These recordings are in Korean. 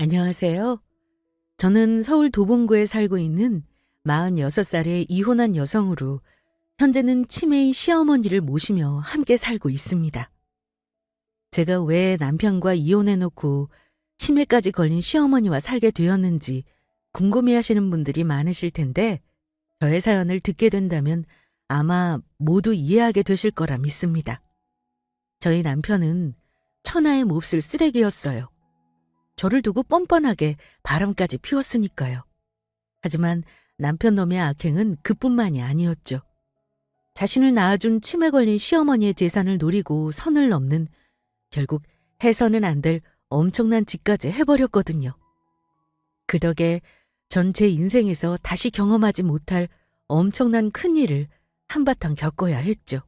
안녕하세요. 저는 서울 도봉구에 살고 있는 46살의 이혼한 여성으로 현재는 치매인 시어머니를 모시며 함께 살고 있습니다. 제가 왜 남편과 이혼해놓고 치매까지 걸린 시어머니와 살게 되었는지 궁금해하시는 분들이 많으실 텐데 저의 사연을 듣게 된다면 아마 모두 이해하게 되실 거라 믿습니다. 저희 남편은 천하의 몹쓸 쓰레기였어요. 저를 두고 뻔뻔하게 바람까지 피웠으니까요. 하지만 남편 놈의 악행은 그뿐만이 아니었죠. 자신을 낳아준 치매 걸린 시어머니의 재산을 노리고 선을 넘는 결국 해서는 안 될 엄청난 짓까지 해버렸거든요. 그 덕에 전 제 인생에서 다시 경험하지 못할 엄청난 큰일을 한바탕 겪어야 했죠.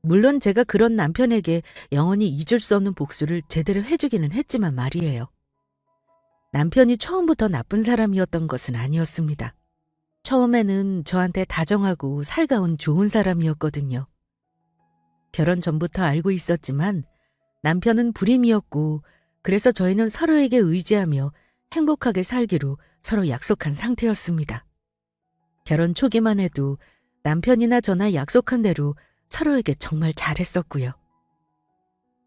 물론 제가 그런 남편에게 영원히 잊을 수 없는 복수를 제대로 해주기는 했지만 말이에요. 남편이 처음부터 나쁜 사람이었던 것은 아니었습니다. 처음에는 저한테 다정하고 살가운 좋은 사람이었거든요. 결혼 전부터 알고 있었지만 남편은 불임이었고 그래서 저희는 서로에게 의지하며 행복하게 살기로 서로 약속한 상태였습니다. 결혼 초기만 해도 남편이나 저나 약속한 대로 서로에게 정말 잘했었고요.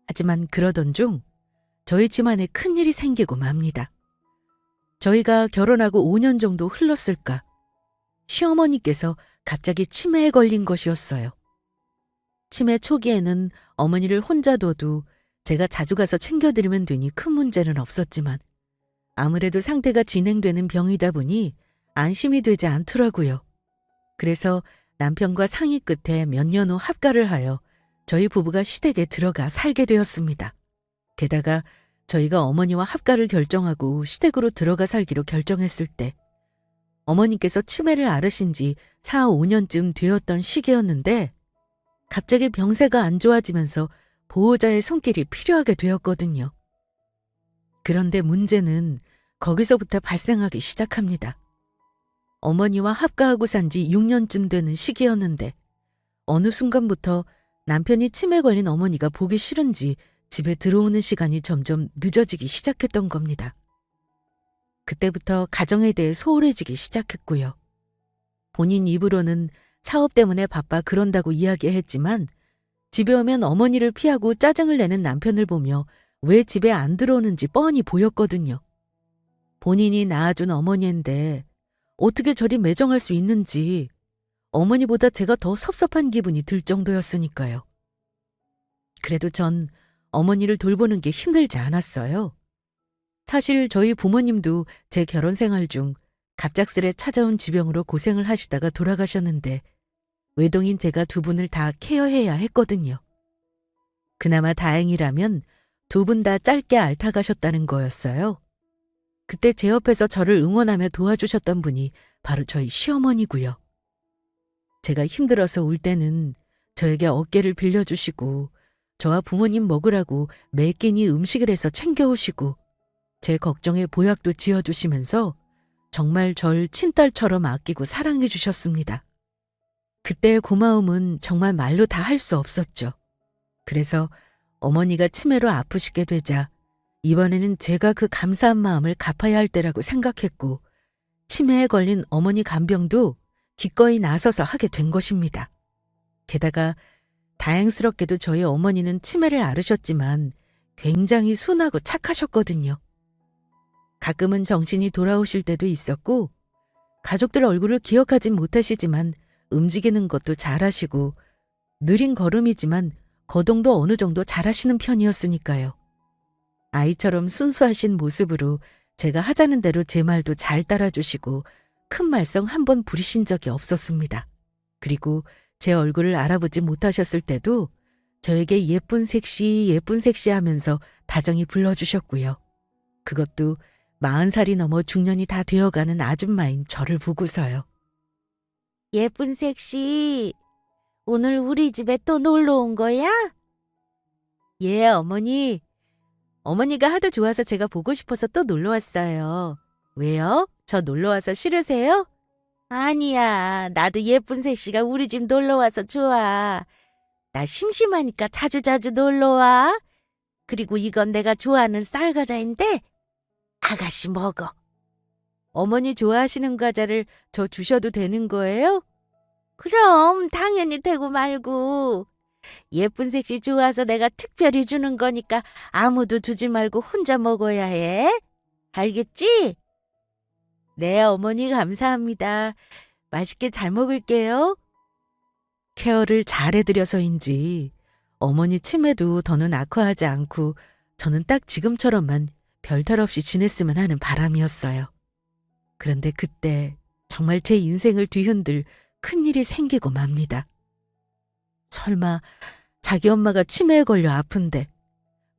하지만 그러던 중 저희 집안에 큰일이 생기고 맙니다. 저희가 결혼하고 5년 정도 흘렀을까 시어머니께서 갑자기 치매에 걸린 것이었어요. 치매 초기에는 어머니를 혼자 둬도 제가 자주 가서 챙겨드리면 되니 큰 문제는 없었지만 아무래도 상태가 진행되는 병이다 보니 안심이 되지 않더라고요. 그래서 남편과 상의 끝에 몇 년 후 합가를 하여 저희 부부가 시댁에 들어가 살게 되었습니다. 게다가 저희가 어머니와 합가를 결정하고 시댁으로 들어가 살기로 결정했을 때 어머니께서 치매를 앓으신 지 4, 5년쯤 되었던 시기였는데 갑자기 병세가 안 좋아지면서 보호자의 손길이 필요하게 되었거든요. 그런데 문제는 거기서부터 발생하기 시작합니다. 어머니와 합가하고 산 지 6년쯤 되는 시기였는데 어느 순간부터 남편이 치매 걸린 어머니가 보기 싫은지 집에 들어오는 시간이 점점 늦어지기 시작했던 겁니다. 그때부터 가정에 대해 소홀해지기 시작했고요. 본인 입으로는 사업 때문에 바빠 그런다고 이야기했지만 집에 오면 어머니를 피하고 짜증을 내는 남편을 보며 왜 집에 안 들어오는지 뻔히 보였거든요. 본인이 낳아준 어머니인데 어떻게 저리 매정할 수 있는지 어머니보다 제가 더 섭섭한 기분이 들 정도였으니까요. 그래도 전 어머니를 돌보는 게 힘들지 않았어요. 사실 저희 부모님도 제 결혼 생활 중 갑작스레 찾아온 지병으로 고생을 하시다가 돌아가셨는데 외동인 제가 두 분을 다 케어해야 했거든요. 그나마 다행이라면 두 분 다 짧게 앓다 가셨다는 거였어요. 그때 제 옆에서 저를 응원하며 도와주셨던 분이 바로 저희 시어머니고요. 제가 힘들어서 울 때는 저에게 어깨를 빌려주시고 저와 부모님 먹으라고 매 끼니 음식을 해서 챙겨오시고 제 걱정에 보약도 지어주시면서 정말 절 친딸처럼 아끼고 사랑해 주셨습니다. 그때의 고마움은 정말 말로 다 할 수 없었죠. 그래서 어머니가 치매로 아프시게 되자 이번에는 제가 그 감사한 마음을 갚아야 할 때라고 생각했고 치매에 걸린 어머니 간병도 기꺼이 나서서 하게 된 것입니다. 게다가 다행스럽게도 저희 어머니는 치매를 앓으셨지만 굉장히 순하고 착하셨거든요. 가끔은 정신이 돌아오실 때도 있었고 가족들 얼굴을 기억하진 못하시지만 움직이는 것도 잘하시고 느린 걸음이지만 거동도 어느 정도 잘하시는 편이었으니까요. 아이처럼 순수하신 모습으로 제가 하자는 대로 제 말도 잘 따라주시고 큰 말썽 한 번 부리신 적이 없었습니다. 그리고 제 얼굴을 알아보지 못하셨을 때도 저에게 예쁜 섹시 하면서 다정히 불러주셨고요. 그것도 40살이 넘어 중년이 다 되어가는 아줌마인 저를 보고서요. 예쁜 섹시, 오늘 우리 집에 또 놀러 온 거야? 예, 어머니. 어머니가 하도 좋아서 제가 보고 싶어서 또 놀러 왔어요. 왜요? 저 놀러 와서 싫으세요? 아니야, 나도 예쁜 섹시가 우리 집 놀러 와서 좋아. 나 심심하니까 자주자주 놀러 와. 그리고 이건 내가 좋아하는 쌀과자인데 아가씨 먹어. 어머니 좋아하시는 과자를 저 주셔도 되는 거예요? 그럼 당연히 되고 말고. 예쁜 색시 좋아서 내가 특별히 주는 거니까 아무도 주지 말고 혼자 먹어야 해. 알겠지? 네, 어머니 감사합니다. 맛있게 잘 먹을게요. 케어를 잘해드려서인지 어머니 치매도 더는 악화하지 않고 저는 딱 지금처럼만 별탈 없이 지냈으면 하는 바람이었어요. 그런데 그때 정말 제 인생을 뒤흔들 큰일이 생기고 맙니다. 설마 자기 엄마가 치매에 걸려 아픈데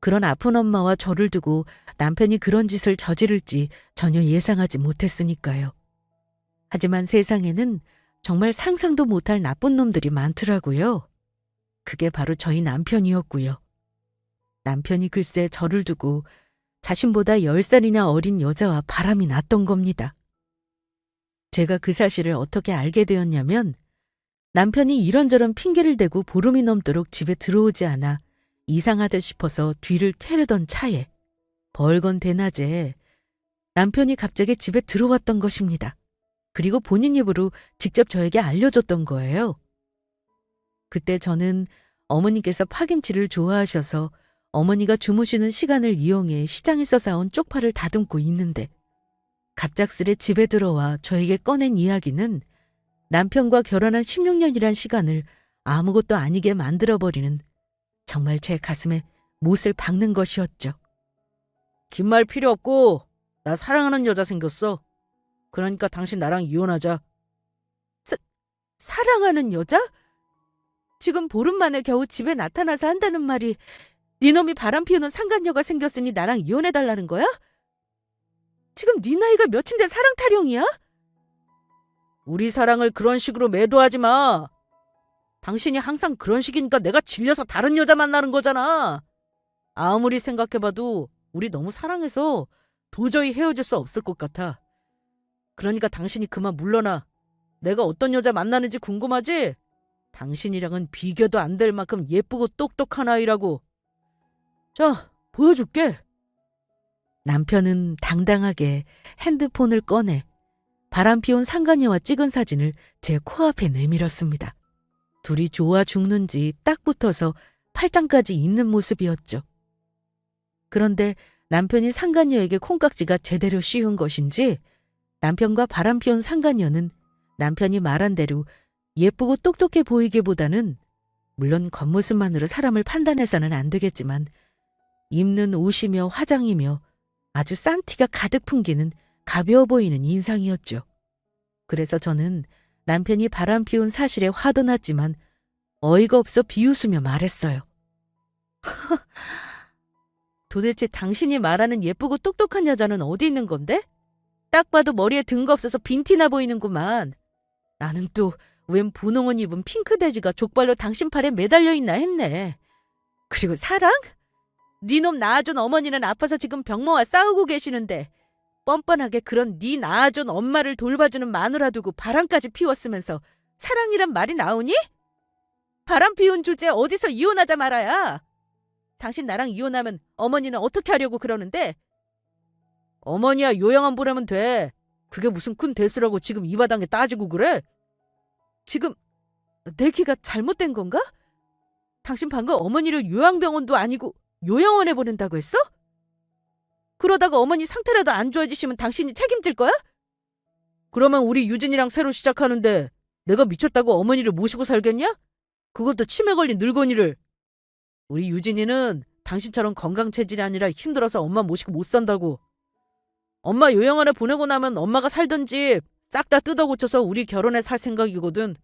그런 아픈 엄마와 저를 두고 남편이 그런 짓을 저지를지 전혀 예상하지 못했으니까요. 하지만 세상에는 정말 상상도 못할 나쁜 놈들이 많더라고요. 그게 바로 저희 남편이었고요. 남편이 글쎄 저를 두고 자신보다 10살이나 어린 여자와 바람이 났던 겁니다. 제가 그 사실을 어떻게 알게 되었냐면 남편이 이런저런 핑계를 대고 보름이 넘도록 집에 들어오지 않아 이상하다 싶어서 뒤를 캐려던 차에 벌건 대낮에 남편이 갑자기 집에 들어왔던 것입니다. 그리고 본인 입으로 직접 저에게 알려줬던 거예요. 그때 저는 어머니께서 파김치를 좋아하셔서 어머니가 주무시는 시간을 이용해 시장에서 사온 쪽파를 다듬고 있는데 갑작스레 집에 들어와 저에게 꺼낸 이야기는 남편과 결혼한 16년이란 시간을 아무것도 아니게 만들어버리는 정말 제 가슴에 못을 박는 것이었죠. 긴 말 필요 없고 나 사랑하는 여자 생겼어. 그러니까 당신 나랑 이혼하자. 사랑하는 여자? 지금 보름 만에 겨우 집에 나타나서 한다는 말이 네 놈이 바람 피우는 상간녀가 생겼으니 나랑 이혼해달라는 거야? 지금 네 나이가 몇인데 사랑 타령이야? 우리 사랑을 그런 식으로 매도하지 마. 당신이 항상 그런 식이니까 내가 질려서 다른 여자 만나는 거잖아. 아무리 생각해봐도 우리 너무 사랑해서 도저히 헤어질 수 없을 것 같아. 그러니까 당신이 그만 물러나. 내가 어떤 여자 만나는지 궁금하지? 당신이랑은 비교도 안 될 만큼 예쁘고 똑똑한 아이라고. 자, 보여줄게. 남편은 당당하게 핸드폰을 꺼내 바람 피운 상간녀와 찍은 사진을 제 코앞에 내밀었습니다. 둘이 좋아 죽는지 딱 붙어서 팔짱까지 있는 모습이었죠. 그런데 남편이 상간녀에게 콩깍지가 제대로 씌운 것인지 남편과 바람 피운 상간녀는 남편이 말한 대로 예쁘고 똑똑해 보이기보다는 물론 겉모습만으로 사람을 판단해서는 안 되겠지만 입는 옷이며 화장이며 아주 싼 티가 가득 풍기는 가벼워 보이는 인상이었죠. 그래서 저는 남편이 바람 피운 사실에 화도 났지만 어이가 없어 비웃으며 말했어요. 도대체 당신이 말하는 예쁘고 똑똑한 여자는 어디 있는 건데? 딱 봐도 머리에 든 거 없어서 빈티나 보이는구만. 나는 또 웬 분홍을 입은 핑크돼지가 족발로 당신 팔에 매달려 있나 했네. 그리고 사랑? 네 놈 낳아준 어머니는 아파서 지금 병모와 싸우고 계시는데 뻔뻔하게 그런 네 낳아준 엄마를 돌봐주는 마누라 두고 바람까지 피웠으면서 사랑이란 말이 나오니? 바람 피운 주제에 어디서 이혼하자 말아야. 당신 나랑 이혼하면 어머니는 어떻게 하려고 그러는데? 어머니야 요양원 보내면 돼. 그게 무슨 큰 대수라고 지금 이 바닥에 따지고 그래? 지금 내 귀가 잘못된 건가? 당신 방금 어머니를 요양병원도 아니고 요양원에 보낸다고 했어? 그러다가 어머니 상태라도 안 좋아지시면 당신이 책임질 거야? 그러면 우리 유진이랑 새로 시작하는데 내가 미쳤다고 어머니를 모시고 살겠냐? 그것도 치매 걸린 늙은이를. 우리 유진이는 당신처럼 건강 체질이 아니라 힘들어서 엄마 모시고 못 산다고. 엄마 요양원에 보내고 나면 엄마가 살던 집 싹 다 뜯어 고쳐서 우리 결혼해 살 생각이거든.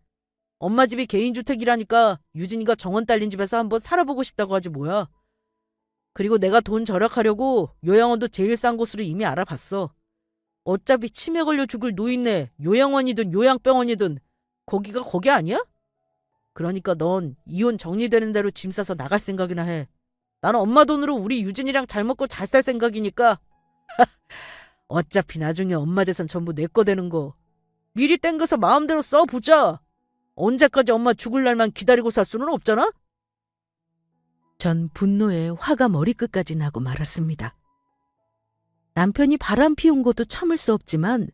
엄마 집이 개인주택이라니까 유진이가 정원 딸린 집에서 한번 살아보고 싶다고 하지 뭐야. 그리고 내가 돈 절약하려고 요양원도 제일 싼 곳으로 이미 알아봤어. 어차피 치매 걸려 죽을 노인네 요양원이든 요양병원이든 거기가 거기 아니야? 그러니까 넌 이혼 정리되는 대로 짐 싸서 나갈 생각이나 해. 나는 엄마 돈으로 우리 유진이랑 잘 먹고 잘 살 생각이니까. 어차피 나중에 엄마 재산 전부 내 거 되는 거. 미리 땡겨서 마음대로 써보자. 언제까지 엄마 죽을 날만 기다리고 살 수는 없잖아? 전 분노에 화가 머리끝까지 나고 말았습니다. 남편이 바람 피운 것도 참을 수 없지만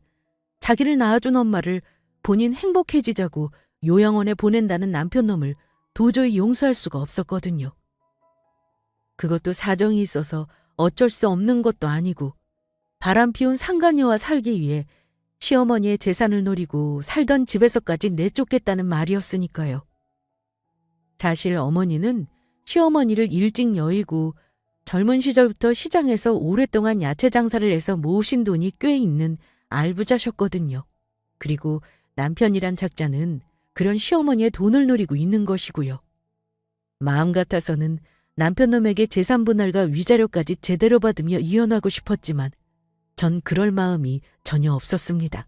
자기를 낳아준 엄마를 본인 행복해지자고 요양원에 보낸다는 남편 놈을 도저히 용서할 수가 없었거든요. 그것도 사정이 있어서 어쩔 수 없는 것도 아니고 바람 피운 상간녀와 살기 위해 시어머니의 재산을 노리고 살던 집에서까지 내쫓겠다는 말이었으니까요. 사실 어머니는 시어머니를 일찍 여의고 젊은 시절부터 시장에서 오랫동안 야채 장사를 해서 모으신 돈이 꽤 있는 알부자셨거든요. 그리고 남편이란 작자는 그런 시어머니의 돈을 노리고 있는 것이고요. 마음 같아서는 남편 놈에게 재산 분할과 위자료까지 제대로 받으며 이혼하고 싶었지만 전 그럴 마음이 전혀 없었습니다.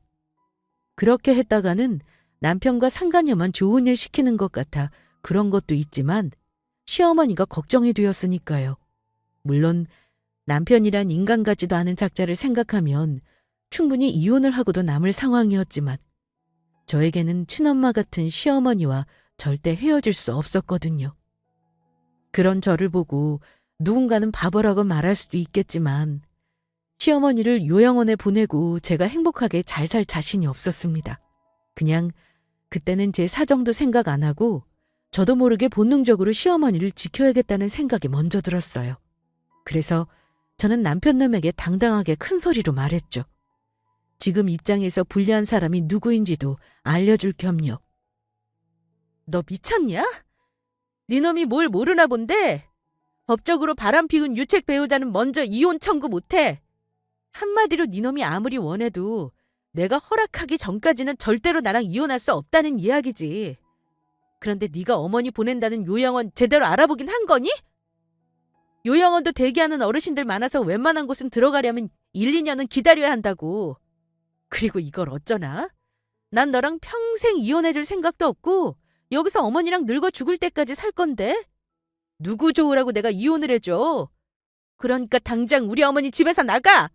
그렇게 했다가는 남편과 상간녀만 좋은 일 시키는 것 같아 그런 것도 있지만 시어머니가 걱정이 되었으니까요. 물론 남편이란 인간 같지도 않은 작자를 생각하면 충분히 이혼을 하고도 남을 상황이었지만 저에게는 친엄마 같은 시어머니와 절대 헤어질 수 없었거든요. 그런 저를 보고 누군가는 바보라고 말할 수도 있겠지만 시어머니를 요양원에 보내고 제가 행복하게 잘 살 자신이 없었습니다. 그냥 그때는 제 사정도 생각 안 하고 저도 모르게 본능적으로 시어머니를 지켜야겠다는 생각이 먼저 들었어요. 그래서 저는 남편 놈에게 당당하게 큰 소리로 말했죠. 지금 입장에서 불리한 사람이 누구인지도 알려줄 겸요. 너 미쳤냐? 네 놈이 뭘 모르나 본데 법적으로 바람 피운 유책 배우자는 먼저 이혼 청구 못해. 한마디로 네 놈이 아무리 원해도 내가 허락하기 전까지는 절대로 나랑 이혼할 수 없다는 이야기지. 그런데 네가 어머니 보낸다는 요양원 제대로 알아보긴 한 거니? 요양원도 대기하는 어르신들 많아서 웬만한 곳은 들어가려면 1, 2년은 기다려야 한다고. 그리고 이걸 어쩌나? 난 너랑 평생 이혼해줄 생각도 없고 여기서 어머니랑 늙어 죽을 때까지 살 건데 누구 좋으라고 내가 이혼을 해줘. 그러니까 당장 우리 어머니 집에서 나가.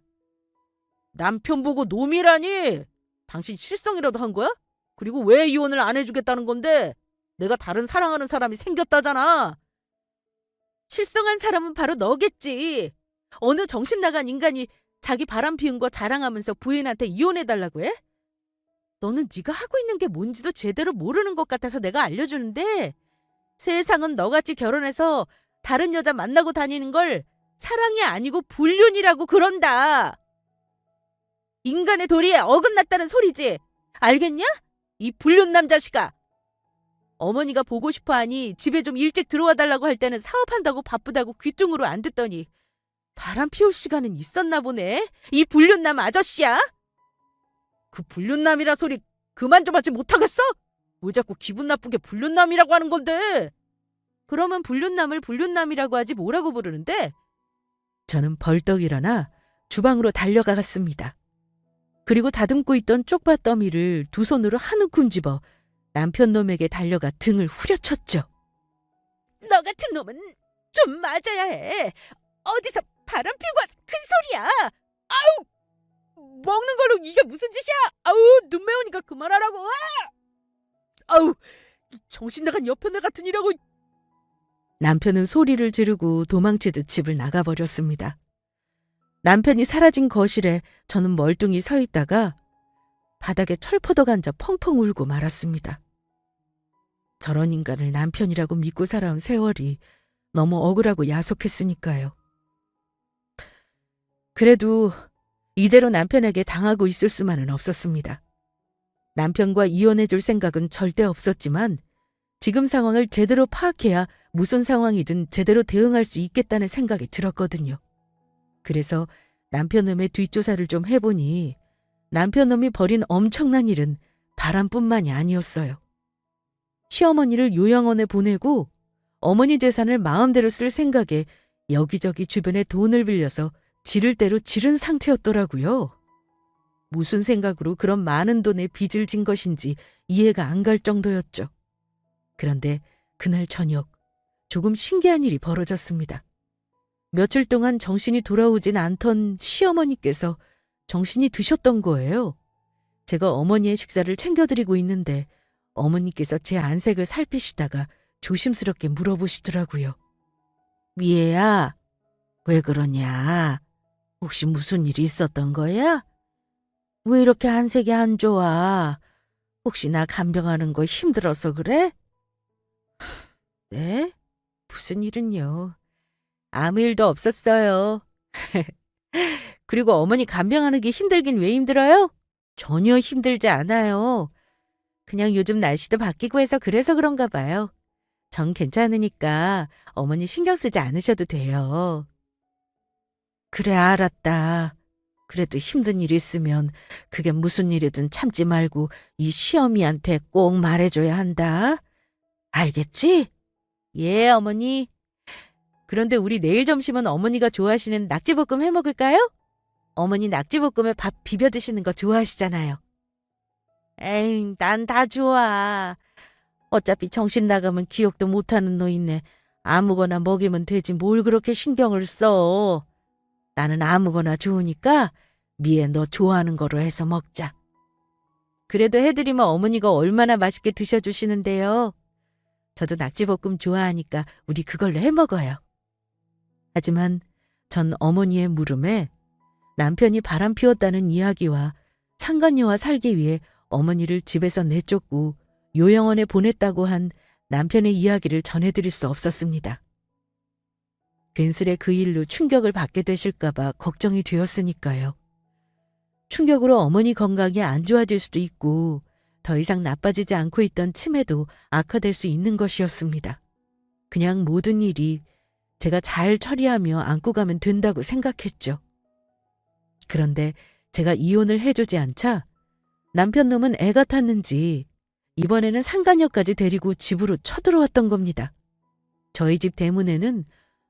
남편 보고 놈이라니? 당신 실성이라도 한 거야? 그리고 왜 이혼을 안 해주겠다는 건데? 내가 다른 사랑하는 사람이 생겼다잖아. 실성한 사람은 바로 너겠지. 어느 정신 나간 인간이 자기 바람 피운 거 자랑하면서 부인한테 이혼해달라고 해? 너는 네가 하고 있는 게 뭔지도 제대로 모르는 것 같아서 내가 알려주는데 세상은 너같이 결혼해서 다른 여자 만나고 다니는 걸 사랑이 아니고 불륜이라고 그런다. 인간의 도리에 어긋났다는 소리지. 알겠냐? 이 불륜남 자식아. 어머니가 보고 싶어하니 집에 좀 일찍 들어와 달라고 할 때는 사업한다고 바쁘다고 귀뚱으로 안 듣더니 바람 피울 시간은 있었나 보네. 이 불륜남 아저씨야. 그 불륜남이라 소리 그만 좀 하지 못하겠어? 왜 자꾸 기분 나쁘게 불륜남이라고 하는 건데? 그러면 불륜남을 불륜남이라고 하지 뭐라고 부르는데? 저는 벌떡 일어나 주방으로 달려가갔습니다. 그리고 다듬고 있던 쪽파 더미를 두 손으로 한 움큼 집어 남편 놈에게 달려가 등을 후려쳤죠. 너 같은 놈은 좀 맞아야 해. 어디서 바람 피우고 와서 큰 소리야. 아우! 먹는 걸로 이게 무슨 짓이야? 아우! 눈 매우니까 그만하라고. 아우! 정신 나간 여편네 같은 이라고. 남편은 소리를 지르고 도망치듯 집을 나가버렸습니다. 남편이 사라진 거실에 저는 멀뚱히 서 있다가 바닥에 철퍼덕 앉아 펑펑 울고 말았습니다. 저런 인간을 남편이라고 믿고 살아온 세월이 너무 억울하고 야속했으니까요. 그래도 이대로 남편에게 당하고 있을 수만은 없었습니다. 남편과 이혼해줄 생각은 절대 없었지만 지금 상황을 제대로 파악해야 무슨 상황이든 제대로 대응할 수 있겠다는 생각이 들었거든요. 그래서 남편놈의 뒷조사를 좀 해보니 남편놈이 벌인 엄청난 일은 바람뿐만이 아니었어요. 시어머니를 요양원에 보내고 어머니 재산을 마음대로 쓸 생각에 여기저기 주변에 돈을 빌려서 지를 대로 지른 상태였더라고요. 무슨 생각으로 그런 많은 돈에 빚을 진 것인지 이해가 안 갈 정도였죠. 그런데 그날 저녁 조금 신기한 일이 벌어졌습니다. 며칠 동안 정신이 돌아오진 않던 시어머니께서 정신이 드셨던 거예요. 제가 어머니의 식사를 챙겨드리고 있는데 어머니께서 제 안색을 살피시다가 조심스럽게 물어보시더라고요. 미애야, 왜 그러냐? 혹시 무슨 일이 있었던 거야? 왜 이렇게 안색이 안 좋아? 혹시 나 간병하는 거 힘들어서 그래? 네? 무슨 일은요? 아무 일도 없었어요. 그리고 어머니 간병하는 게 힘들긴 왜 힘들어요? 전혀 힘들지 않아요. 그냥 요즘 날씨도 바뀌고 해서 그래서 그런가 봐요. 전 괜찮으니까 어머니 신경 쓰지 않으셔도 돼요. 그래, 알았다. 그래도 힘든 일 있으면 그게 무슨 일이든 참지 말고 이 시어미한테 꼭 말해줘야 한다. 알겠지? 예, 어머니. 그런데 우리 내일 점심은 어머니가 좋아하시는 낙지볶음 해 먹을까요? 어머니 낙지볶음에 밥 비벼 드시는 거 좋아하시잖아요. 에이, 난 다 좋아. 어차피 정신 나가면 기억도 못하는 노인네. 아무거나 먹이면 되지 뭘 그렇게 신경을 써. 나는 아무거나 좋으니까 미애 너 좋아하는 거로 해서 먹자. 그래도 해드리면 어머니가 얼마나 맛있게 드셔주시는데요. 저도 낙지볶음 좋아하니까 우리 그걸로 해 먹어요. 하지만 전 어머니의 물음에 남편이 바람 피웠다는 이야기와 상간녀와 살기 위해 어머니를 집에서 내쫓고 요양원에 보냈다고 한 남편의 이야기를 전해드릴 수 없었습니다. 괜스레 그 일로 충격을 받게 되실까봐 걱정이 되었으니까요. 충격으로 어머니 건강이 안 좋아질 수도 있고 더 이상 나빠지지 않고 있던 치매도 악화될 수 있는 것이었습니다. 그냥 모든 일이 제가 잘 처리하며 안고 가면 된다고 생각했죠. 그런데 제가 이혼을 해주지 않자 남편 놈은 애가 탔는지 이번에는 상간녀까지 데리고 집으로 쳐들어왔던 겁니다. 저희 집 대문에는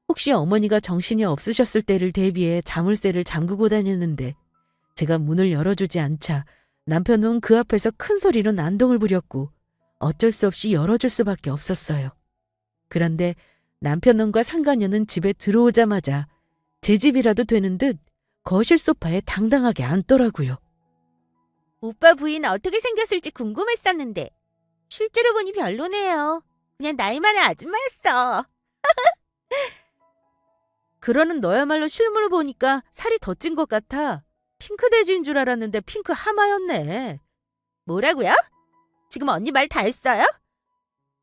혹시 어머니가 정신이 없으셨을 때를 대비해 자물쇠를 잠그고 다녔는데 제가 문을 열어주지 않자 남편은 그 앞에서 큰 소리로 난동을 부렸고 어쩔 수 없이 열어줄 수밖에 없었어요. 그런데 남편놈과 상간녀는 집에 들어오자마자 제 집이라도 되는 듯 거실 소파에 당당하게 앉더라고요. 오빠 부인 어떻게 생겼을지 궁금했었는데 실제로 보니 별로네요. 그냥 나이 많은 아줌마였어. 그러는 너야말로 실물을 보니까 살이 더 찐 것 같아. 핑크돼지인 줄 알았는데 핑크 하마였네. 뭐라고요? 지금 언니 말 다 했어요?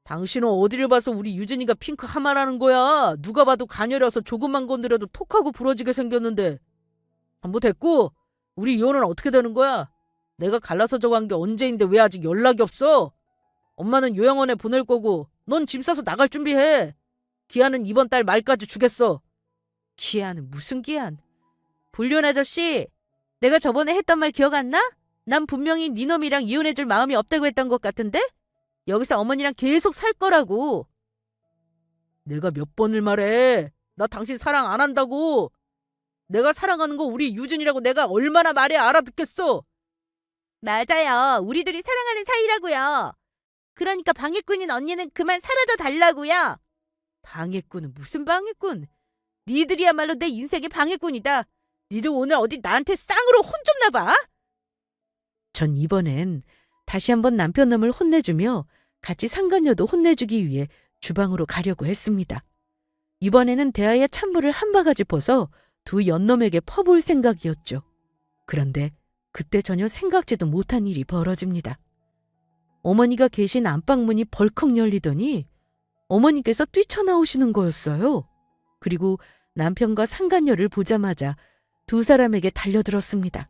당신은 어디를 봐서 우리 유진이가 핑크 하마라는 거야. 누가 봐도 가녀려서 조금만 건드려도 톡하고 부러지게 생겼는데. 뭐 됐고 우리 이혼은 어떻게 되는 거야? 내가 갈라서 저간 게 언제인데 왜 아직 연락이 없어? 엄마는 요양원에 보낼 거고 넌 짐 싸서 나갈 준비해. 기한은 이번 달 말까지 주겠어. 기한은 무슨 기한? 불륜 아저씨, 내가 저번에 했던 말 기억 안 나? 난 분명히 네 놈이랑 이혼해줄 마음이 없다고 했던 것 같은데? 여기서 어머니랑 계속 살 거라고. 내가 몇 번을 말해. 나 당신 사랑 안 한다고. 내가 사랑하는 거 우리 유진이라고 내가 얼마나 말해야 알아듣겠어. 맞아요. 우리들이 사랑하는 사이라고요. 그러니까 방해꾼인 언니는 그만 사라져 달라고요. 방해꾼은 무슨 방해꾼? 니들이야말로 내 인생의 방해꾼이다. 니들 오늘 어디 나한테 쌍으로 혼 좀 나봐. 전 이번엔 다시 한번 남편 놈을 혼내주며 같이 상간녀도 혼내주기 위해 주방으로 가려고 했습니다. 이번에는 대야에 찬물을 한 바가지 퍼서 두 연놈에게 퍼볼 생각이었죠. 그런데 그때 전혀 생각지도 못한 일이 벌어집니다. 어머니가 계신 안방문이 벌컥 열리더니 어머니께서 뛰쳐나오시는 거였어요. 그리고 남편과 상간녀를 보자마자 두 사람에게 달려들었습니다.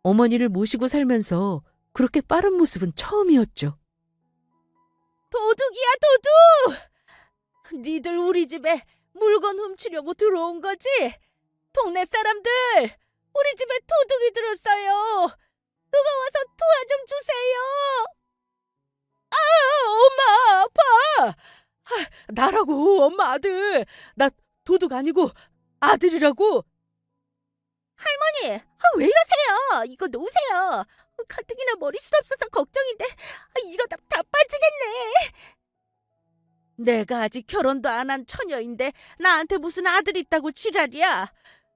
어머니를 모시고 살면서 그렇게 빠른 모습은 처음이었죠. 도둑이야, 도둑! 니들 우리 집에 물건 훔치려고 들어온 거지? 동네 사람들, 우리 집에 도둑이 들었어요. 누가 와서 도와 좀 주세요. 아, 엄마, 아파. 나라고, 엄마 아들. 나 도둑 아니고 아들이라고. 할머니, 왜 이러세요? 이거 놓으세요. 가뜩이나 머리숱 없어서 걱정인데 이러다 다 빠지겠네. 내가 아직 결혼도 안 한 처녀인데 나한테 무슨 아들 있다고 지랄이야.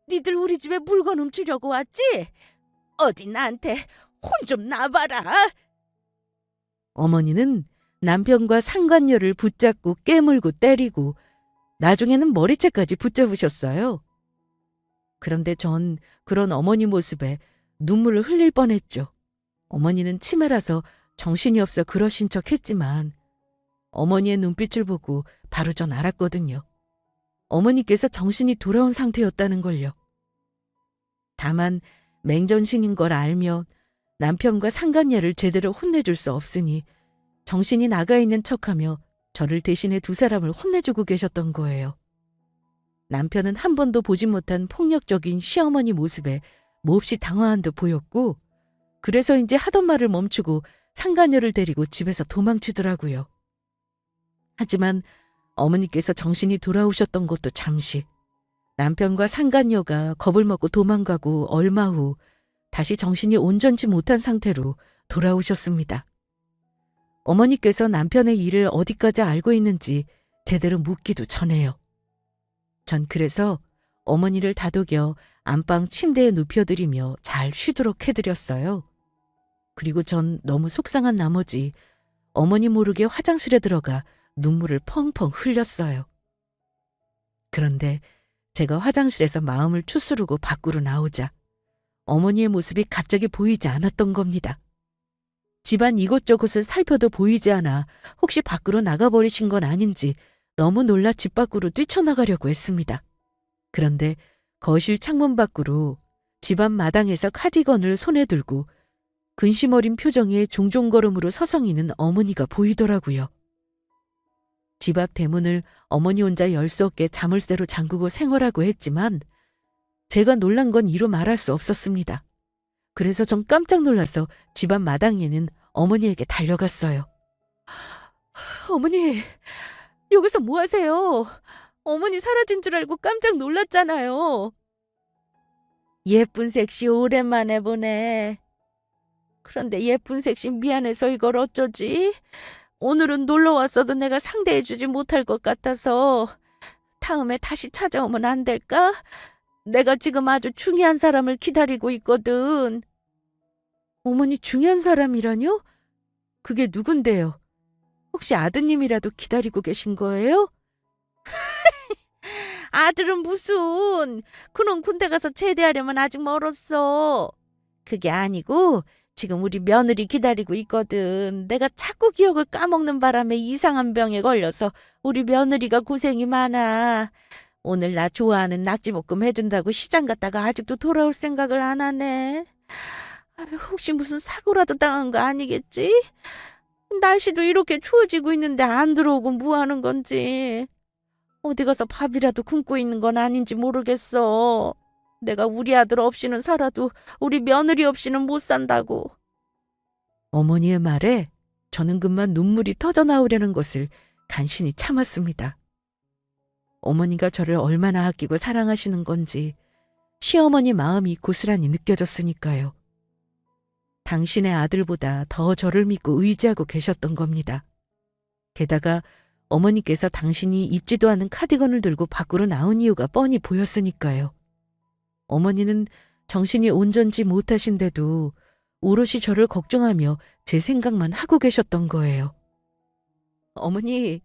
니들 우리 집에 물건 훔치려고 왔지? 어디 나한테 혼 좀 나봐라. 어머니는 남편과 상간녀를 붙잡고 깨물고 때리고 나중에는 머리채까지 붙잡으셨어요. 그런데 전 그런 어머니 모습에 눈물을 흘릴 뻔했죠. 어머니는 치매라서 정신이 없어 그러신 척 했지만 어머니의 눈빛을 보고 바로 전 알았거든요. 어머니께서 정신이 돌아온 상태였다는 걸요. 다만 맹전신인 걸 알면 남편과 상간녀를 제대로 혼내줄 수 없으니 정신이 나가 있는 척하며 저를 대신해 두 사람을 혼내주고 계셨던 거예요. 남편은 한 번도 보지 못한 폭력적인 시어머니 모습에 몹시 당황한 듯 보였고 그래서인지 하던 말을 멈추고 상간녀를 데리고 집에서 도망치더라고요. 하지만 어머니께서 정신이 돌아오셨던 것도 잠시, 남편과 상간녀가 겁을 먹고 도망가고 얼마 후 다시 정신이 온전치 못한 상태로 돌아오셨습니다. 어머니께서 남편의 일을 어디까지 알고 있는지 제대로 묻기도 전에요. 전 그래서 어머니를 다독여 안방 침대에 눕혀드리며 잘 쉬도록 해드렸어요. 그리고 전 너무 속상한 나머지 어머니 모르게 화장실에 들어가 눈물을 펑펑 흘렸어요. 그런데 제가 화장실에서 마음을 추스르고 밖으로 나오자 어머니의 모습이 갑자기 보이지 않았던 겁니다. 집안 이곳저곳을 살펴도 보이지 않아 혹시 밖으로 나가버리신 건 아닌지 너무 놀라 집 밖으로 뛰쳐나가려고 했습니다. 그런데 거실 창문 밖으로 집안 마당에서 카디건을 손에 들고 근심 어린 표정의 종종걸음으로 서성이는 어머니가 보이더라고요. 집 앞 대문을 어머니 혼자 열 수 없게 자물쇠로 잠그고 생활하고 했지만 제가 놀란 건 이루 말할 수 없었습니다. 그래서 전 깜짝 놀라서 집안 마당에는 어머니에게 달려갔어요. 어머니, 여기서 뭐 하세요? 어머니 사라진 줄 알고 깜짝 놀랐잖아요. 예쁜 색시 오랜만에 보네. 그런데 예쁜 색시 미안해서 이걸 어쩌지? 오늘은 놀러 왔어도 내가 상대해주지 못할 것 같아서 다음에 다시 찾아오면 안 될까? 내가 지금 아주 중요한 사람을 기다리고 있거든. 어머니 중요한 사람이라뇨? 그게 누군데요? 혹시 아드님이라도 기다리고 계신 거예요? 아들은 무슨, 그놈 군대 가서 제대하려면 아직 멀었어. 그게 아니고 지금 우리 며느리 기다리고 있거든. 내가 자꾸 기억을 까먹는 바람에 이상한 병에 걸려서 우리 며느리가 고생이 많아. 오늘 나 좋아하는 낙지볶음 해준다고 시장 갔다가 아직도 돌아올 생각을 안 하네. 아유, 혹시 무슨 사고라도 당한 거 아니겠지? 날씨도 이렇게 추워지고 있는데 안 들어오고 뭐 하는 건지. 어디 가서 밥이라도 굶고 있는 건 아닌지 모르겠어. 내가 우리 아들 없이는 살아도 우리 며느리 없이는 못 산다고. 어머니의 말에 저는 금방 눈물이 터져 나오려는 것을 간신히 참았습니다. 어머니가 저를 얼마나 아끼고 사랑하시는 건지 시어머니 마음이 고스란히 느껴졌으니까요. 당신의 아들보다 더 저를 믿고 의지하고 계셨던 겁니다. 게다가 어머니께서 당신이 입지도 않은 카디건을 들고 밖으로 나온 이유가 뻔히 보였으니까요. 어머니는 정신이 온전치 못하신데도 오롯이 저를 걱정하며 제 생각만 하고 계셨던 거예요. 어머니,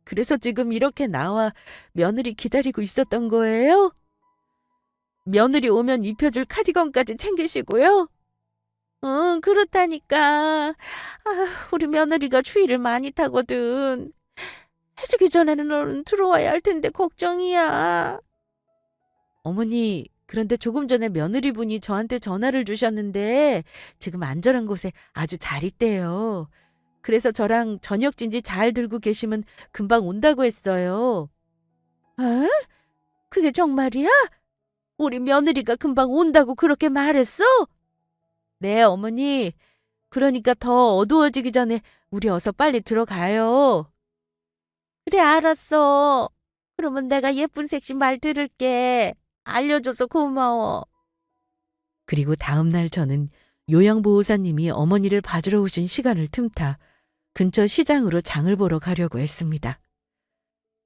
그래서 지금 이렇게 나와 며느리 기다리고 있었던 거예요? 며느리 오면 입혀줄 카디건까지 챙기시고요? 응, 그렇다니까. 우리 며느리가 추위를 많이 타거든. 해주기 전에는 얼른 들어와야 할 텐데 걱정이야. 어머니, 그런데 조금 전에 며느리분이 저한테 전화를 주셨는데 지금 안전한 곳에 아주 잘 있대요. 그래서 저랑 저녁 진지 잘 들고 계시면 금방 온다고 했어요. 에? 그게 정말이야? 우리 며느리가 금방 온다고 그렇게 말했어? 네, 어머니. 그러니까 더 어두워지기 전에 우리 어서 빨리 들어가요. 그래, 알았어. 그러면 내가 예쁜 색시 말 들을게. 알려줘서 고마워. 그리고 다음 날 저는 요양보호사님이 어머니를 봐주러 오신 시간을 틈타 근처 시장으로 장을 보러 가려고 했습니다.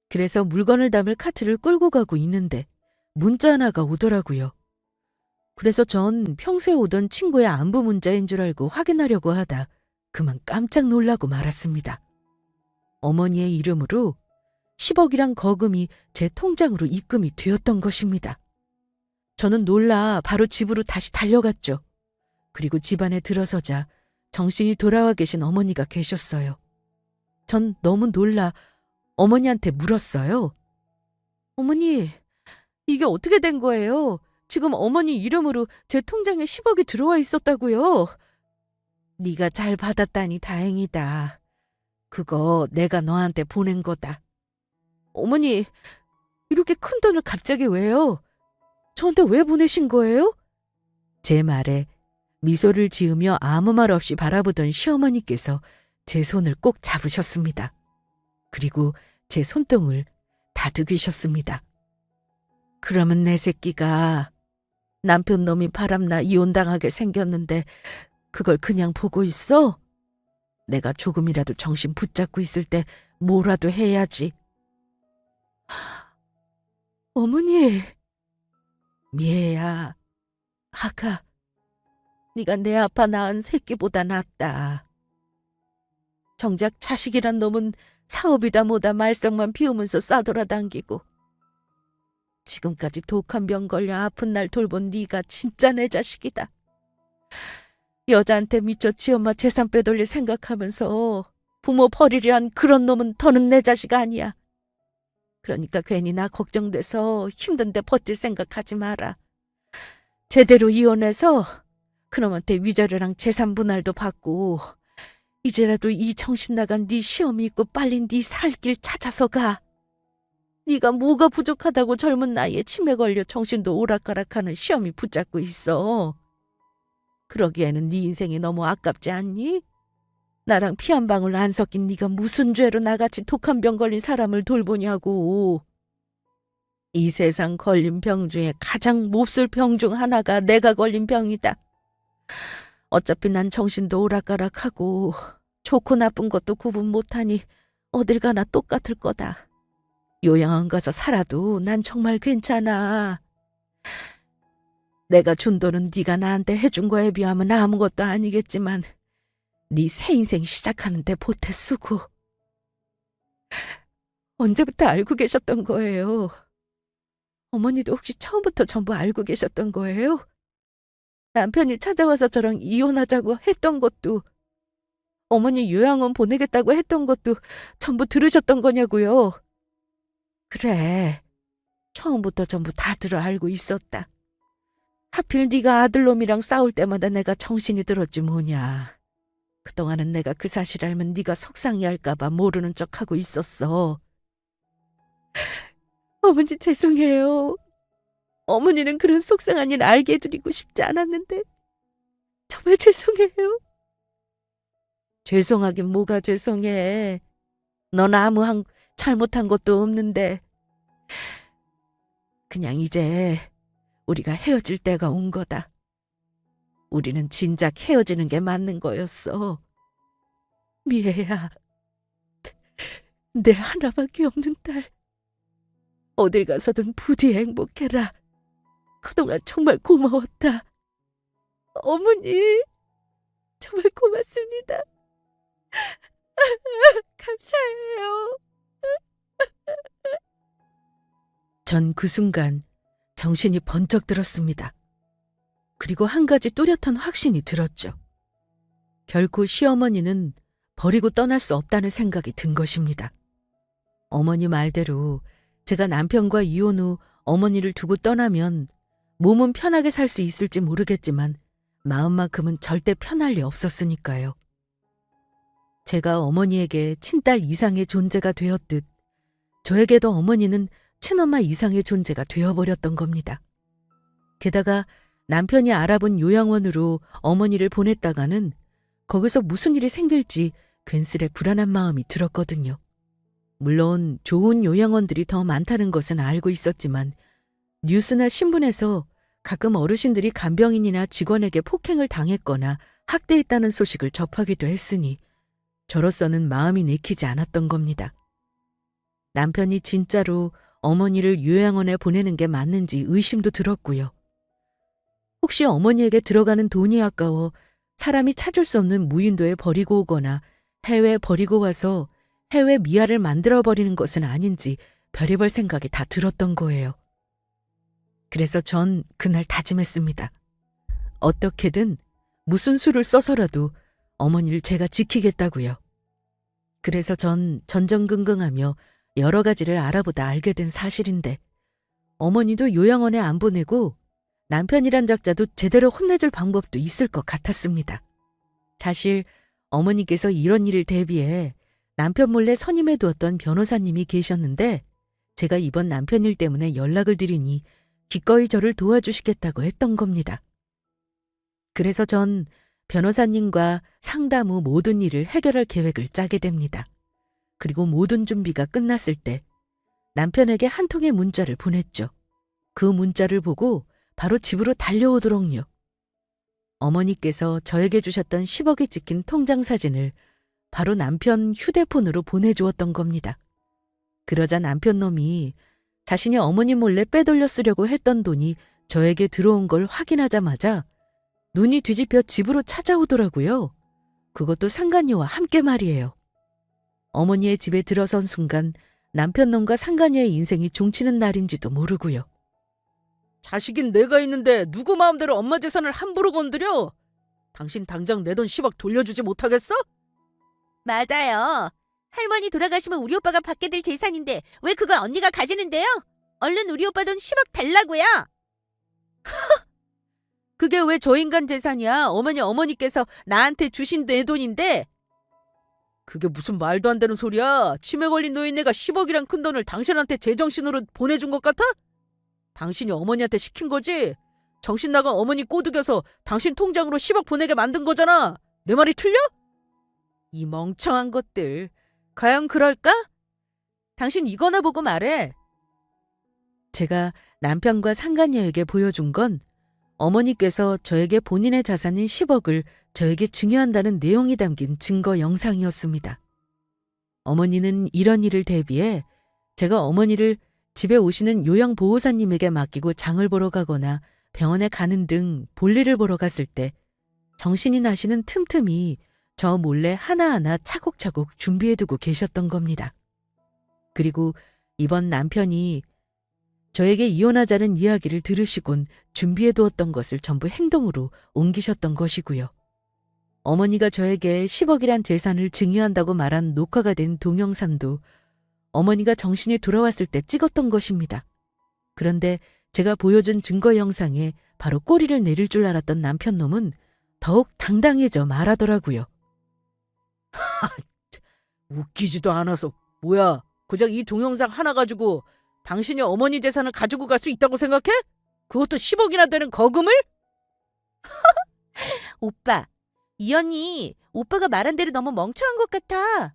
그래서 물건을 담을 카트를 끌고 가고 있는데 문자 하나가 오더라고요. 그래서 전 평소에 오던 친구의 안부 문자인 줄 알고 확인하려고 하다 그만 깜짝 놀라고 말았습니다. 어머니의 이름으로 10억이란 거금이 제 통장으로 입금이 되었던 것입니다. 저는 놀라 바로 집으로 다시 달려갔죠. 그리고 집 안에 들어서자 정신이 돌아와 계신 어머니가 계셨어요. 전 너무 놀라 어머니한테 물었어요. 어머니, 이게 어떻게 된 거예요? 지금 어머니 이름으로 제 통장에 10억이 들어와 있었다고요. 네가 잘 받았다니 다행이다. 그거 내가 너한테 보낸 거다. 어머니, 이렇게 큰 돈을 갑자기 왜요? 저한테 왜 보내신 거예요? 제 말에 미소를 지으며 아무 말 없이 바라보던 시어머니께서 제 손을 꼭 잡으셨습니다. 그리고 제 손등을 다독이셨습니다. 그러면 내 새끼가 남편 놈이 바람나 이혼당하게 생겼는데 그걸 그냥 보고 있어? 내가 조금이라도 정신 붙잡고 있을 때 뭐라도 해야지. 어머니, 미애야, 아가, 네가 내 아빠 낳은 새끼보다 낫다. 정작 자식이란 놈은 사업이다 뭐다 말썽만 피우면서 싸돌아당기고 지금까지 독한 병 걸려 아픈 날 돌본 네가 진짜 내 자식이다. 여자한테 미쳐 지엄마 재산 빼돌릴 생각하면서 부모 버리려 한 그런 놈은 더는 내 자식 아니야. 그러니까 괜히 나 걱정돼서 힘든데 버틸 생각하지 마라. 제대로 이혼해서 그놈한테 위자료랑 재산 분할도 받고 이제라도 이 정신 나간 네 시험이 있고 빨리 네 살 길 찾아서 가. 네가 뭐가 부족하다고 젊은 나이에 치매 걸려 정신도 오락가락하는 시험이 붙잡고 있어. 그러기에는 네 인생이 너무 아깝지 않니? 나랑 피 한 방울 안 섞인 네가 무슨 죄로 나같이 독한 병 걸린 사람을 돌보냐고. 이 세상 걸린 병 중에 가장 몹쓸 병 중 하나가 내가 걸린 병이다. 어차피 난 정신도 오락가락하고 좋고 나쁜 것도 구분 못하니 어딜 가나 똑같을 거다. 요양원 가서 살아도 난 정말 괜찮아. 내가 준 돈은 네가 나한테 해준 거에 비하면 아무것도 아니겠지만 네 새 인생 시작하는데 보태 쓰고. 언제부터 알고 계셨던 거예요? 어머니도 혹시 처음부터 전부 알고 계셨던 거예요? 남편이 찾아와서 저랑 이혼하자고 했던 것도, 어머니 요양원 보내겠다고 했던 것도 전부 들으셨던 거냐고요? 그래, 처음부터 전부 다 들어 알고 있었다. 하필 네가 아들놈이랑 싸울 때마다 내가 정신이 들었지 뭐냐. 그동안은 내가 그 사실 알면 네가 속상해할까 봐 모르는 척하고 있었어. 어머니 죄송해요. 어머니는 그런 속상한 일 알게 해드리고 싶지 않았는데 정말 죄송해요. 죄송하긴 뭐가 죄송해. 넌 아무 잘못한 것도 없는데. 그냥 이제 우리가 헤어질 때가 온 거다. 우리는 진작 헤어지는 게 맞는 거였어. 미애야, 내 하나밖에 없는 딸. 어딜 가서든 부디 행복해라. 그동안 정말 고마웠다. 어머니, 정말 고맙습니다. 감사해요. 전 그 순간 정신이 번쩍 들었습니다. 그리고 한 가지 뚜렷한 확신이 들었죠. 결코 시어머니는 버리고 떠날 수 없다는 생각이 든 것입니다. 어머니 말대로 제가 남편과 이혼 후 어머니를 두고 떠나면 몸은 편하게 살 수 있을지 모르겠지만 마음만큼은 절대 편할 리 없었으니까요. 제가 어머니에게 친딸 이상의 존재가 되었듯 저에게도 어머니는 친엄마 이상의 존재가 되어버렸던 겁니다. 게다가 남편이 알아본 요양원으로 어머니를 보냈다가는 거기서 무슨 일이 생길지 괜스레 불안한 마음이 들었거든요. 물론 좋은 요양원들이 더 많다는 것은 알고 있었지만 뉴스나 신문에서 가끔 어르신들이 간병인이나 직원에게 폭행을 당했거나 학대했다는 소식을 접하기도 했으니 저로서는 마음이 내키지 않았던 겁니다. 남편이 진짜로 어머니를 요양원에 보내는 게 맞는지 의심도 들었고요. 혹시 어머니에게 들어가는 돈이 아까워 사람이 찾을 수 없는 무인도에 버리고 오거나 해외에 버리고 와서 해외 미아를 만들어버리는 것은 아닌지 별의별 생각이 다 들었던 거예요. 그래서 전 그날 다짐했습니다. 어떻게든 무슨 수를 써서라도 어머니를 제가 지키겠다고요. 그래서 전 전전긍긍하며 여러 가지를 알아보다 알게 된 사실인데 어머니도 요양원에 안 보내고 남편이란 작자도 제대로 혼내줄 방법도 있을 것 같았습니다. 사실 어머니께서 이런 일을 대비해 남편 몰래 선임해 두었던 변호사님이 계셨는데 제가 이번 남편 일 때문에 연락을 드리니 기꺼이 저를 도와주시겠다고 했던 겁니다. 그래서 전 변호사님과 상담 후 모든 일을 해결할 계획을 짜게 됩니다. 그리고 모든 준비가 끝났을 때 남편에게 한 통의 문자를 보냈죠. 그 문자를 보고 바로 집으로 달려오도록요. 어머니께서 저에게 주셨던 10억이 찍힌 통장 사진을 바로 남편 휴대폰으로 보내주었던 겁니다. 그러자 남편 놈이 자신이 어머니 몰래 빼돌려 쓰려고 했던 돈이 저에게 들어온 걸 확인하자마자 눈이 뒤집혀 집으로 찾아오더라고요. 그것도 상간녀와 함께 말이에요. 어머니의 집에 들어선 순간 남편 놈과 상간녀의 인생이 종치는 날인지도 모르고요. 자식인 내가 있는데 누구 마음대로 엄마 재산을 함부로 건드려? 당신 당장 내 돈 10억 돌려주지 못하겠어? 맞아요. 할머니 돌아가시면 우리 오빠가 받게 될 재산인데 왜 그걸 언니가 가지는데요? 얼른 우리 오빠 돈 10억 달라고요. 그게 왜 저 인간 재산이야? 어머니께서 나한테 주신 내 돈인데. 그게 무슨 말도 안 되는 소리야. 치매 걸린 노인네가 10억이란 큰 돈을 당신한테 제정신으로 보내준 것 같아? 당신이 어머니한테 시킨 거지? 정신 나간 어머니 꼬드겨서 당신 통장으로 10억 보내게 만든 거잖아. 내 말이 틀려? 이 멍청한 것들. 과연 그럴까? 당신 이거나 보고 말해. 제가 남편과 상간녀에게 보여준 건 어머니께서 저에게 본인의 자산인 10억을 저에게 증여한다는 내용이 담긴 증거 영상이었습니다. 어머니는 이런 일을 대비해 제가 어머니를 집에 오시는 요양보호사님에게 맡기고 장을 보러 가거나 병원에 가는 등 볼일을 보러 갔을 때 정신이 나시는 틈틈이 저 몰래 하나하나 차곡차곡 준비해두고 계셨던 겁니다. 그리고 이번 남편이 저에게 이혼하자는 이야기를 들으시곤 준비해두었던 것을 전부 행동으로 옮기셨던 것이고요. 어머니가 저에게 10억이란 재산을 증여한다고 말한 녹화가 된 동영상도 어머니가 정신이 돌아왔을 때 찍었던 것입니다. 그런데 제가 보여준 증거 영상에 바로 꼬리를 내릴 줄 알았던 남편놈은 더욱 당당해져 말하더라고요. 웃기지도 않아서 뭐야. 고작 이 동영상 하나 가지고 당신이 어머니 재산을 가지고 갈 수 있다고 생각해? 그것도 10억이나 되는 거금을? 오빠, 이 언니 오빠가 말한 대로 너무 멍청한 것 같아.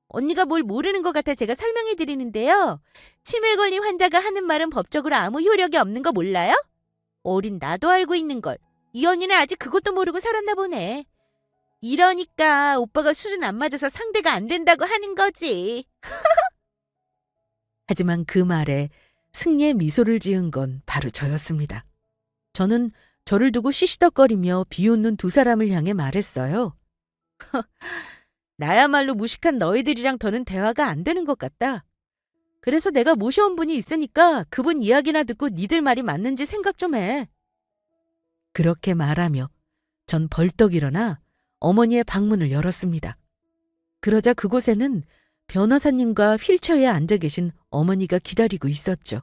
언니가 뭘 모르는 것 같아 제가 설명해 드리는데요. 치매 걸린 환자가 하는 말은 법적으로 아무 효력이 없는 거 몰라요? 어린 나도 알고 있는 걸. 이 언니는 아직 그것도 모르고 살았나 보네. 이러니까 오빠가 수준 안 맞아서 상대가 안 된다고 하는 거지. 하지만 그 말에 승리의 미소를 지은 건 바로 저였습니다. 저는 저를 두고 시시덕거리며 비웃는 두 사람을 향해 말했어요. 나야말로 무식한 너희들이랑 더는 대화가 안 되는 것 같다. 그래서 내가 모셔온 분이 있으니까 그분 이야기나 듣고 니들 말이 맞는지 생각 좀 해. 그렇게 말하며 전 벌떡 일어나 어머니의 방문을 열었습니다. 그러자 그곳에는 변호사님과 휠체어에 앉아 계신 어머니가 기다리고 있었죠.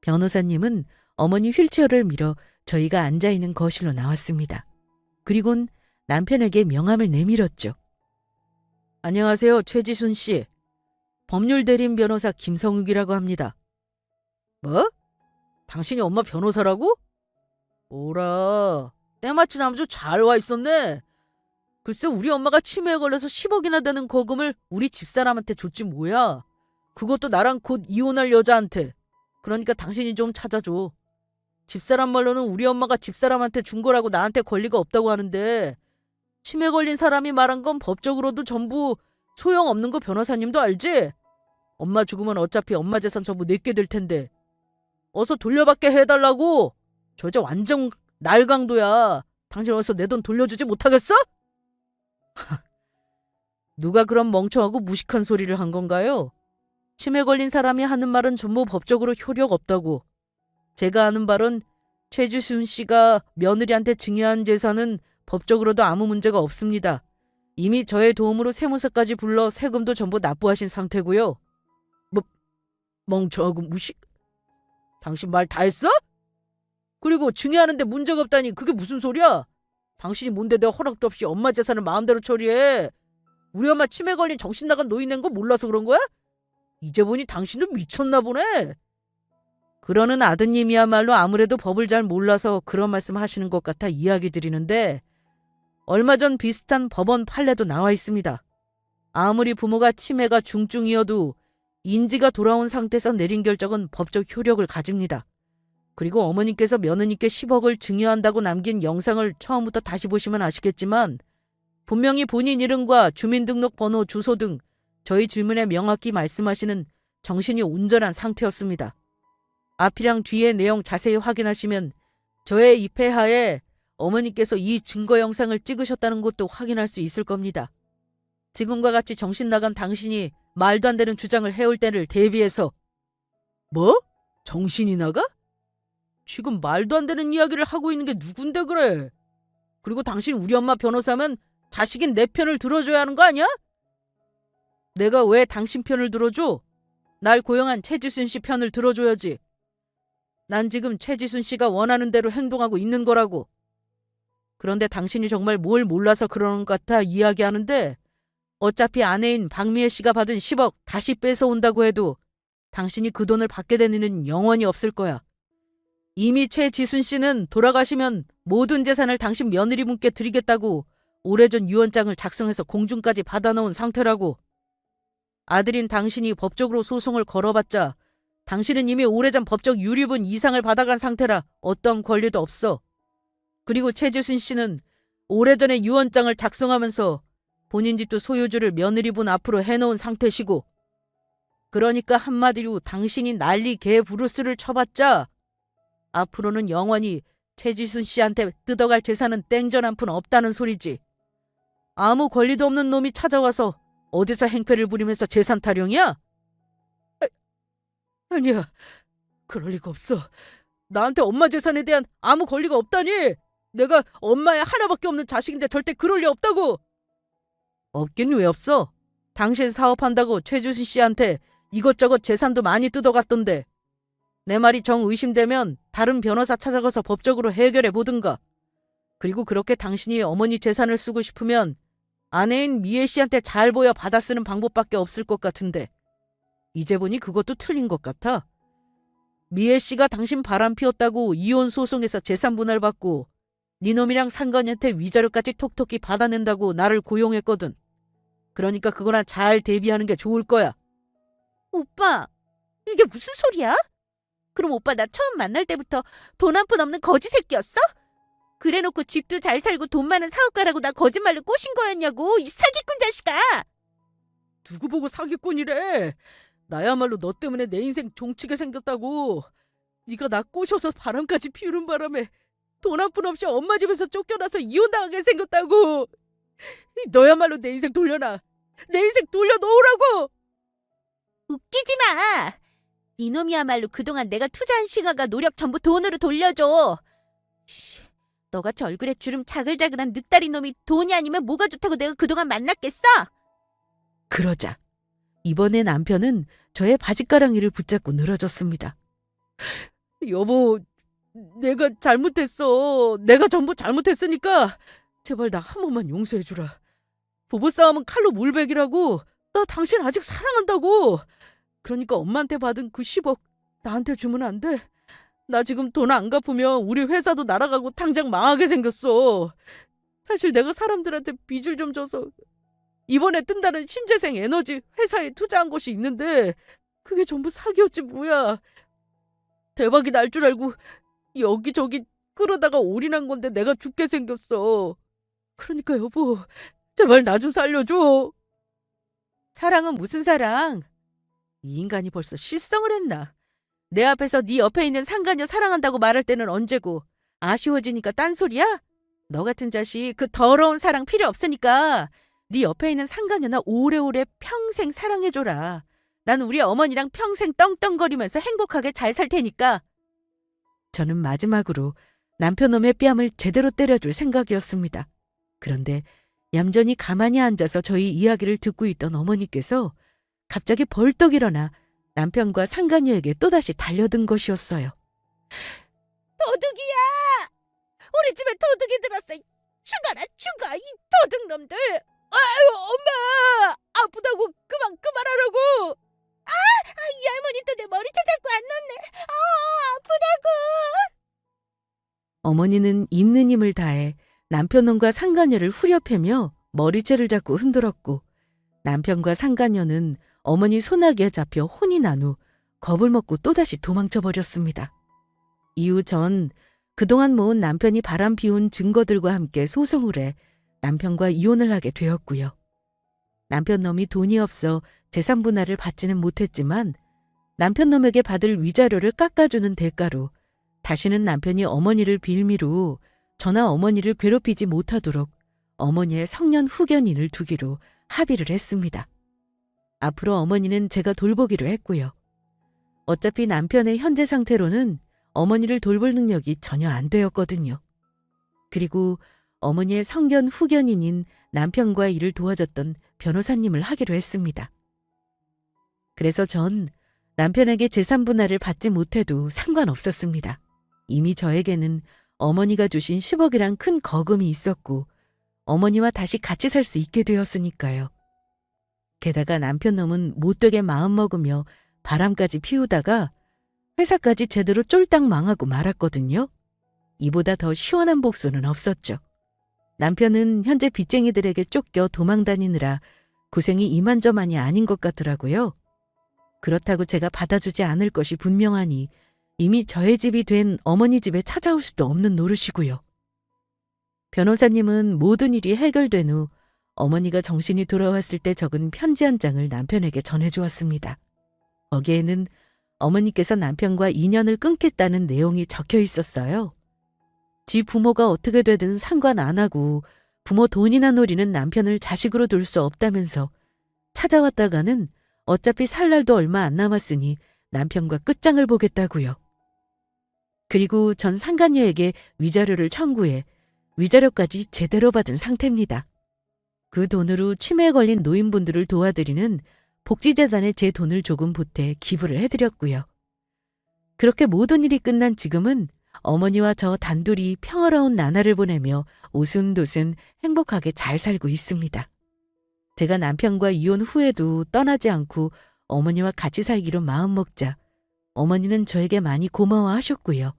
변호사님은 어머니 휠체어를 밀어 저희가 앉아있는 거실로 나왔습니다. 그리곤 남편에게 명함을 내밀었죠. 안녕하세요, 최지순 씨. 법률 대리인 변호사 김성욱이라고 합니다. 뭐? 당신이 엄마 변호사라고? 오라, 때마침 아주 잘 와 있었네. 글쎄 우리 엄마가 치매에 걸려서 10억이나 되는 거금을 우리 집사람한테 줬지 뭐야. 그것도 나랑 곧 이혼할 여자한테. 그러니까 당신이 좀 찾아줘. 집사람 말로는 우리 엄마가 집사람한테 준 거라고 나한테 권리가 없다고 하는데 치매 걸린 사람이 말한 건 법적으로도 전부 소용없는 거 변호사님도 알지? 엄마 죽으면 어차피 엄마 재산 전부 내게 될 텐데 어서 돌려받게 해달라고. 저 여자 완전 날강도야. 당신 어서 내 돈 돌려주지 못하겠어? 누가 그런 멍청하고 무식한 소리를 한 건가요? 치매 걸린 사람이 하는 말은 전부 법적으로 효력 없다고. 제가 아는 바론 최지순 씨가 며느리한테 증여한 재산은 법적으로도 아무 문제가 없습니다. 이미 저의 도움으로 세무서까지 불러 세금도 전부 납부하신 상태고요. 뭐, 멍청하고 무식. 당신 말 다 했어? 그리고 증여하는데 문제가 없다니 그게 무슨 소리야? 당신이 뭔데 내 허락도 없이 엄마 재산을 마음대로 처리해. 우리 엄마 치매 걸린 정신 나간 노인인 거 몰라서 그런 거야? 이제 보니 당신도 미쳤나 보네. 그러는 아드님이야말로 아무래도 법을 잘 몰라서 그런 말씀 하시는 것 같아 이야기 드리는데 얼마 전 비슷한 법원 판례도 나와 있습니다. 아무리 부모가 치매가 중증이어도 인지가 돌아온 상태에서 내린 결정은 법적 효력을 가집니다. 그리고 어머님께서 며느님께 10억을 증여한다고 남긴 영상을 처음부터 다시 보시면 아시겠지만 분명히 본인 이름과 주민등록번호, 주소 등 저희 질문에 명확히 말씀하시는 정신이 온전한 상태였습니다. 앞이랑 뒤의 내용 자세히 확인하시면 저의 입회하에 어머니께서 이 증거 영상을 찍으셨다는 것도 확인할 수 있을 겁니다. 지금과 같이 정신 나간 당신이 말도 안 되는 주장을 해올 때를 대비해서 뭐? 정신이 나가? 지금 말도 안 되는 이야기를 하고 있는 게 누군데 그래? 그리고 당신 우리 엄마 변호사면 자식인 내 편을 들어줘야 하는 거 아니야? 내가 왜 당신 편을 들어줘? 날 고용한 최지순 씨 편을 들어줘야지. 난 지금 최지순 씨가 원하는 대로 행동하고 있는 거라고. 그런데 당신이 정말 뭘 몰라서 그러는 것 같아 이야기하는데 어차피 아내인 박미애 씨가 받은 10억 다시 뺏어온다고 해도 당신이 그 돈을 받게 되는 일은 영원히 없을 거야. 이미 최지순 씨는 돌아가시면 모든 재산을 당신 며느리분께 드리겠다고 오래전 유언장을 작성해서 공증까지 받아놓은 상태라고. 아들인 당신이 법적으로 소송을 걸어봤자 당신은 이미 오래전 법적 유류분 이상을 받아간 상태라 어떤 권리도 없어. 그리고 최지순 씨는 오래전에 유언장을 작성하면서 본인 집도 소유주를 며느리분 앞으로 해놓은 상태시고 그러니까 한마디로 당신이 난리 개 부르스를 쳐봤자 앞으로는 영원히 최지순 씨한테 뜯어갈 재산은 땡전 한 푼 없다는 소리지. 아무 권리도 없는 놈이 찾아와서 어디서 행패를 부리면서 재산 타령이야? 아니야. 그럴 리가 없어. 나한테 엄마 재산에 대한 아무 권리가 없다니. 내가 엄마의 하나밖에 없는 자식인데 절대 그럴 리 없다고. 없긴 왜 없어? 당신 사업한다고 최주순 씨한테 이것저것 재산도 많이 뜯어갔던데. 내 말이 정 의심되면 다른 변호사 찾아가서 법적으로 해결해 보든가. 그리고 그렇게 당신이 어머니 재산을 쓰고 싶으면 아내인 미애 씨한테 잘 보여 받아 쓰는 방법밖에 없을 것 같은데 이제 보니 그것도 틀린 것 같아. 미애 씨가 당신 바람 피웠다고 이혼 소송에서 재산 분할받고 니놈이랑 상관녀한테 위자료까지 톡톡히 받아낸다고 나를 고용했거든. 그러니까 그거나 잘 대비하는 게 좋을 거야. 오빠, 이게 무슨 소리야? 그럼 오빠 나 처음 만날 때부터 돈 한 푼 없는 거지 새끼였어? 그래놓고 집도 잘 살고 돈 많은 사업가라고 나 거짓말로 꼬신 거였냐고, 이 사기꾼 자식아! 누구 보고 사기꾼이래. 나야말로 너 때문에 내 인생 종치게 생겼다고. 네가 나 꼬셔서 바람까지 피우는 바람에 돈 한 푼 없이 엄마 집에서 쫓겨나서 이혼당하게 생겼다고. 너야말로 내 인생 돌려놔. 내 인생 돌려놓으라고. 웃기지 마! 이놈이야말로 그동안 내가 투자한 시간과 노력 전부 돈으로 돌려줘. 너같이 얼굴에 주름 자글자글한 늑다리 놈이 돈이 아니면 뭐가 좋다고 내가 그동안 만났겠어? 그러자 이번에 남편은 저의 바짓가랑이를 붙잡고 늘어졌습니다. 여보, 내가 잘못했어. 내가 전부 잘못했으니까 제발 나 한 번만 용서해주라. 부부싸움은 칼로 물베기라고. 나 당신 아직 사랑한다고. 그러니까 엄마한테 받은 그 10억 나한테 주면 안 돼? 나 지금 돈 안 갚으면 우리 회사도 날아가고 당장 망하게 생겼어. 사실 내가 사람들한테 빚을 좀 져서 이번에 뜬다는 신재생 에너지 회사에 투자한 곳이 있는데 그게 전부 사기였지 뭐야. 대박이 날 줄 알고 여기저기 끌어다가 올인한 건데 내가 죽게 생겼어. 그러니까 여보, 제발 나 좀 살려줘. 사랑은 무슨 사랑? 이 인간이 벌써 실성을 했나? 내 앞에서 네 옆에 있는 상간녀 사랑한다고 말할 때는 언제고 아쉬워지니까 딴소리야? 너 같은 자식 그 더러운 사랑 필요 없으니까 네 옆에 있는 상간녀나 오래오래 평생 사랑해줘라. 난 우리 어머니랑 평생 떵떵거리면서 행복하게 잘 살 테니까. 저는 마지막으로 남편놈의 뺨을 제대로 때려줄 생각이었습니다. 그런데 얌전히 가만히 앉아서 저희 이야기를 듣고 있던 어머니께서 갑자기 벌떡 일어나 남편과 상간녀에게 또다시 달려든 것이었어요. 도둑이야! 우리 집에 도둑이 들었어. 죽어라 죽어 이 도둑놈들. 아유 엄마 아프다고 그만하라고. 이 할머니 또 내 머리채 잡고 안 놓네. 아프다고. 어머니는 있는 힘을 다해 남편놈과 상간녀를 후려패며 머리채를 잡고 흔들었고 남편과 상간녀는 어머니 소나기에 잡혀 혼이 난 후 겁을 먹고 또다시 도망쳐 버렸습니다. 이후 전 그동안 모은 남편이 바람 피운 증거들과 함께 소송을 해 남편과 이혼을 하게 되었고요. 남편놈이 돈이 없어 재산 분할을 받지는 못했지만 남편놈에게 받을 위자료를 깎아주는 대가로 다시는 남편이 어머니를 빌미로 저나 어머니를 괴롭히지 못하도록 어머니의 성년 후견인을 두기로 합의를 했습니다. 앞으로 어머니는 제가 돌보기로 했고요. 어차피 남편의 현재 상태로는 어머니를 돌볼 능력이 전혀 안 되었거든요. 그리고 어머니의 성견 후견인인 남편과 일을 도와줬던 변호사님을 하기로 했습니다. 그래서 전 남편에게 재산 분할을 받지 못해도 상관없었습니다. 이미 저에게는 어머니가 주신 10억이란 큰 거금이 있었고 어머니와 다시 같이 살 수 있게 되었으니까요. 게다가 남편놈은 못되게 마음먹으며 바람까지 피우다가 회사까지 제대로 쫄딱 망하고 말았거든요. 이보다 더 시원한 복수는 없었죠. 남편은 현재 빚쟁이들에게 쫓겨 도망다니느라 고생이 이만저만이 아닌 것 같더라고요. 그렇다고 제가 받아주지 않을 것이 분명하니 이미 저의 집이 된 어머니 집에 찾아올 수도 없는 노릇이고요. 변호사님은 모든 일이 해결된 후 어머니가 정신이 돌아왔을 때 적은 편지 한 장을 남편에게 전해주었습니다. 거기에는 어머니께서 남편과 인연을 끊겠다는 내용이 적혀 있었어요. 지 부모가 어떻게 되든 상관 안 하고 부모 돈이나 노리는 남편을 자식으로 둘 수 없다면서 찾아왔다가는 어차피 살 날도 얼마 안 남았으니 남편과 끝장을 보겠다고요. 그리고 전 상간녀에게 위자료를 청구해 위자료까지 제대로 받은 상태입니다. 그 돈으로 치매에 걸린 노인분들을 도와드리는 복지재단에 제 돈을 조금 보태 기부를 해드렸고요. 그렇게 모든 일이 끝난 지금은 어머니와 저 단둘이 평화로운 나날을 보내며 오순도순 행복하게 잘 살고 있습니다. 제가 남편과 이혼 후에도 떠나지 않고 어머니와 같이 살기로 마음먹자 어머니는 저에게 많이 고마워하셨고요.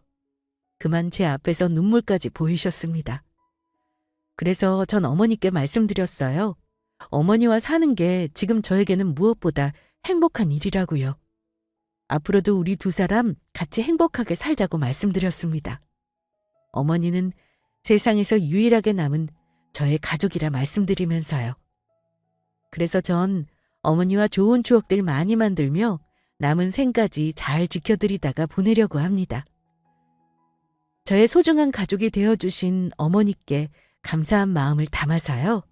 그만 제 앞에서 눈물까지 보이셨습니다. 그래서 전 어머니께 말씀드렸어요. 어머니와 사는 게 지금 저에게는 무엇보다 행복한 일이라고요. 앞으로도 우리 두 사람 같이 행복하게 살자고 말씀드렸습니다. 어머니는 세상에서 유일하게 남은 저의 가족이라 말씀드리면서요. 그래서 전 어머니와 좋은 추억들 많이 만들며 남은 생까지 잘 지켜드리다가 보내려고 합니다. 저의 소중한 가족이 되어주신 어머니께 감사한 마음을 담아서요.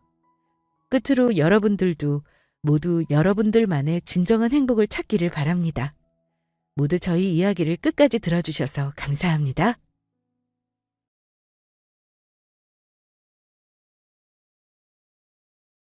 끝으로 여러분들도 모두 여러분들만의 진정한 행복을 찾기를 바랍니다. 모두 저희 이야기를 끝까지 들어주셔서 감사합니다.